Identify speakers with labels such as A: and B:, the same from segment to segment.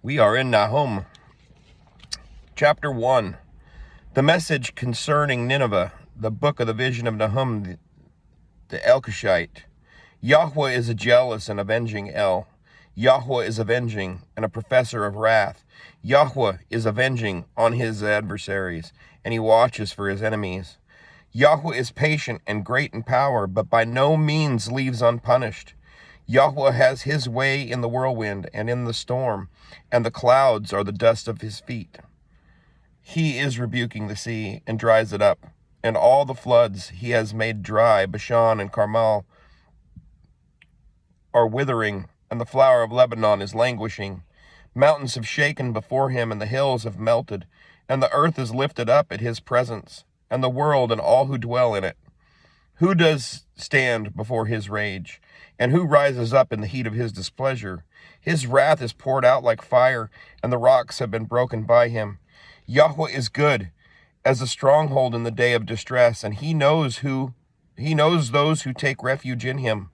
A: We are in Nahum, chapter 1. The message concerning Nineveh, the book of the vision of Nahum the Elkoshite. Yahweh is a jealous and avenging El. Yahweh is avenging and a professor of wrath. Yahweh is avenging on his adversaries, and he watches for his enemies. Yahweh is patient and great in power, but by no means leaves unpunished. Yahweh has his way in the whirlwind and in the storm, and the clouds are the dust of his feet. He is rebuking the sea and dries it up, and all the floods he has made dry. Bashan and Carmel are withering, and the flower of Lebanon is languishing. Mountains have shaken before him, and the hills have melted, and the earth is lifted up at his presence, and the world and all who dwell in it. Who does stand before his rage, and who rises up in the heat of his displeasure? His wrath is poured out like fire, and the rocks have been broken by him. Yahweh is good, as a stronghold in the day of distress, and he knows those who take refuge in him.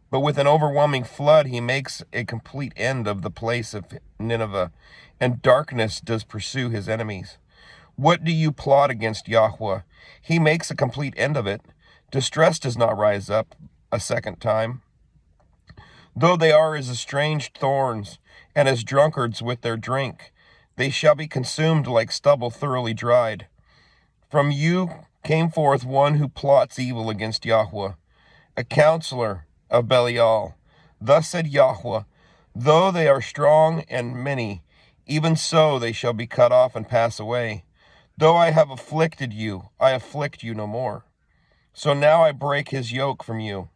A: But with an overwhelming flood he makes a complete end of the place of Nineveh, and darkness does pursue his enemies. What do you plot against Yahweh? He makes a complete end of it. Distress does not rise up a second time. Though they are as estranged thorns, and as drunkards with their drink, they shall be consumed like stubble thoroughly dried. From you came forth one who plots evil against Yahweh, a counselor of Belial. Thus said Yahweh, though they are strong and many, even so they shall be cut off and pass away. Though I have afflicted you, I afflict you no more. So now I break his yoke from you,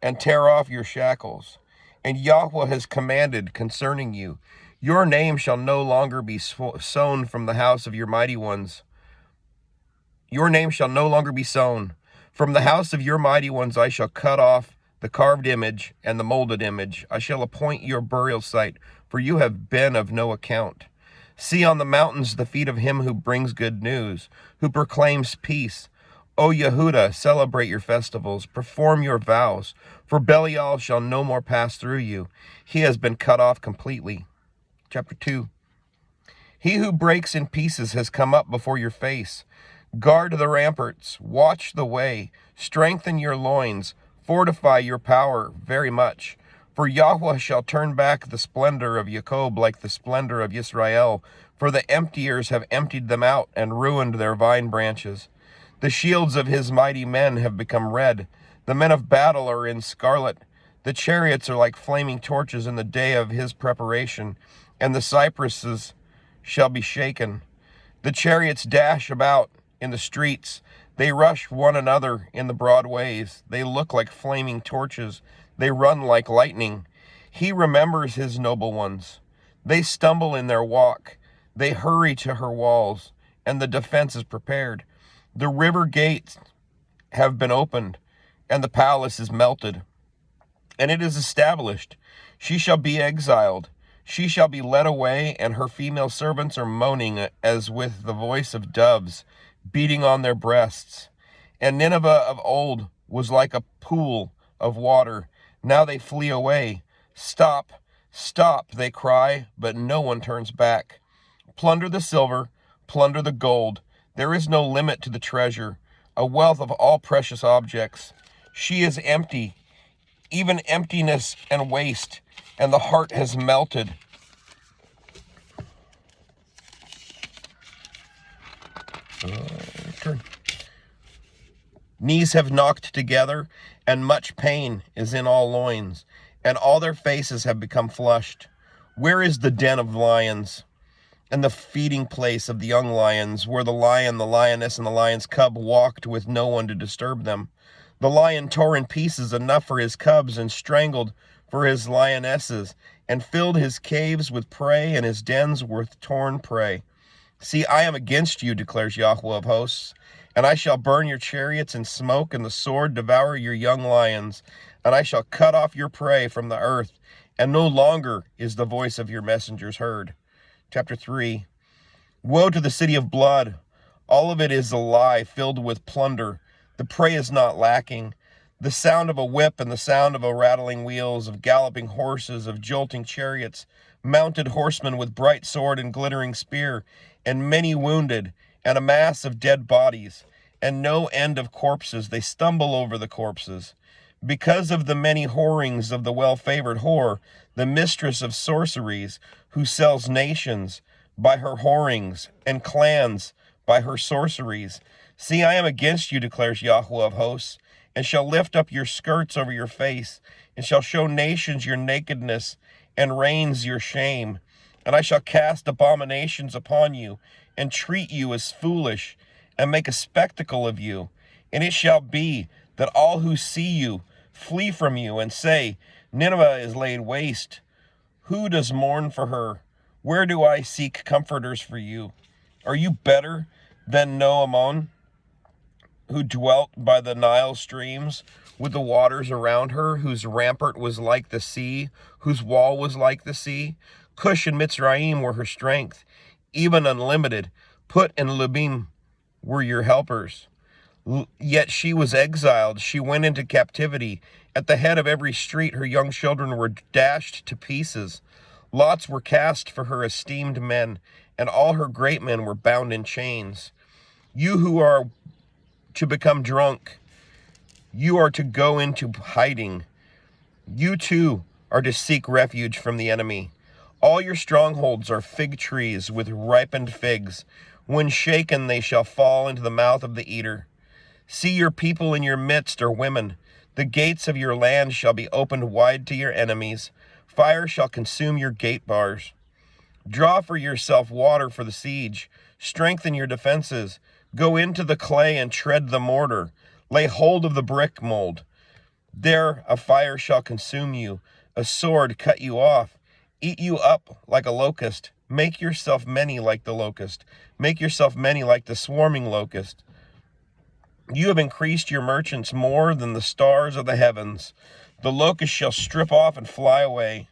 A: and tear off your shackles. And Yahweh has commanded concerning you, your name shall no longer be sown from the house of your mighty ones. Your name shall no longer be sown. From the house of your mighty ones I shall cut off the carved image and the molded image. I shall appoint your burial site, for you have been of no account. See on the mountains the feet of him who brings good news, who proclaims peace. O Yehuda, celebrate your festivals, perform your vows, for Belial shall no more pass through you. He has been cut off completely. Chapter 2. He who breaks in pieces has come up before your face. Guard the ramparts, watch the way, strengthen your loins, fortify your power very much. For Yahweh shall turn back the splendor of Jacob like the splendor of Israel, for the emptiers have emptied them out and ruined their vine branches. The shields of his mighty men have become red. The men of battle are in scarlet. The chariots are like flaming torches in the day of his preparation, and the cypresses shall be shaken. The chariots dash about in the streets. They rush one another in the broad ways. They look like flaming torches. They run like lightning. He remembers his noble ones. They stumble in their walk. They hurry to her walls, and the defense is prepared. The river gates have been opened, and the palace is melted, and it is established. She shall be exiled. She shall be led away, and her female servants are moaning as with the voice of doves, beating on their breasts. And Nineveh of old was like a pool of water. Now they flee away. Stop, stop, they cry, but no one turns back. Plunder the silver, plunder the gold. There is no limit to the treasure, a wealth of all precious objects. She is empty, even emptiness and waste, and the heart has melted. Knees have knocked together, and much pain is in all loins, and all their faces have become flushed. Where is the den of lions, and the feeding place of the young lions, where the lion, the lioness, and the lion's cub walked with no one to disturb them? The lion tore in pieces enough for his cubs, and strangled for his lionesses, and filled his caves with prey, and his dens with torn prey. See, I am against you, declares Yahweh of hosts, and I shall burn your chariots in smoke, and the sword devour your young lions, and I shall cut off your prey from the earth, and no longer is the voice of your messengers heard. Chapter 3. Woe to the city of blood! All of it is a lie filled with plunder. The prey is not lacking. The sound of a whip and the sound of a rattling wheels, of galloping horses, of jolting chariots. mounted horsemen with bright sword and glittering spear, and many wounded, and a mass of dead bodies, and no end of corpses. They stumble over the corpses. Because of the many whorings of the well-favored whore, the mistress of sorceries, who sells nations by her whorings, and clans by her sorceries. See, I am against you, declares Yahweh of hosts, and shall lift up your skirts over your face, and shall show nations your nakedness, and reigns your shame. And I shall cast abominations upon you, and treat you as foolish, and make a spectacle of you. And it shall be that all who see you flee from you, and say, Nineveh is laid waste. Who does mourn for her? Where do I seek comforters for you? Are you better than Nahum, who dwelt by the Nile streams, with the waters around her, whose rampart was like the sea, whose wall was like the sea? Cush and Mitzrayim were her strength, even unlimited. Put and Lubim were your helpers. Yet she was exiled. She went into captivity. At the head of every street, her young children were dashed to pieces. Lots were cast for her esteemed men, and all her great men were bound in chains. You who are to become drunk, you are to go into hiding. You too are to seek refuge from the enemy. All your strongholds are fig trees with ripened figs. When shaken, they shall fall into the mouth of the eater. See, your people in your midst are women. The gates of your land shall be opened wide to your enemies. Fire shall consume your gate bars. Draw for yourself water for the siege. Strengthen your defenses. Go into the clay and tread the mortar. Lay hold of the brick mold. There a fire shall consume you. A sword cut you off. Eat you up like a locust. Make yourself many like the locust. Make yourself many like the swarming locust. You have increased your merchants more than the stars of the heavens. The locust shall strip off and fly away.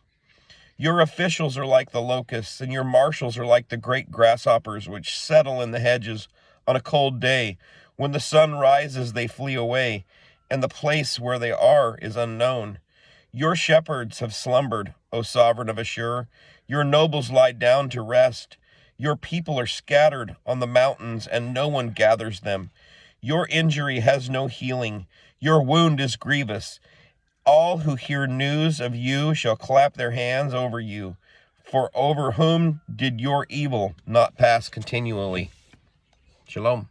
A: Your officials are like the locusts, and your marshals are like the great grasshoppers which settle in the hedges on a cold day. When the sun rises, they flee away, and the place where they are is unknown. Your shepherds have slumbered, O sovereign of Ashur. Your nobles lie down to rest. Your people are scattered on the mountains, and no one gathers them. Your injury has no healing. Your wound is grievous. All who hear news of you shall clap their hands over you. For over whom did your evil not pass continually? Shalom.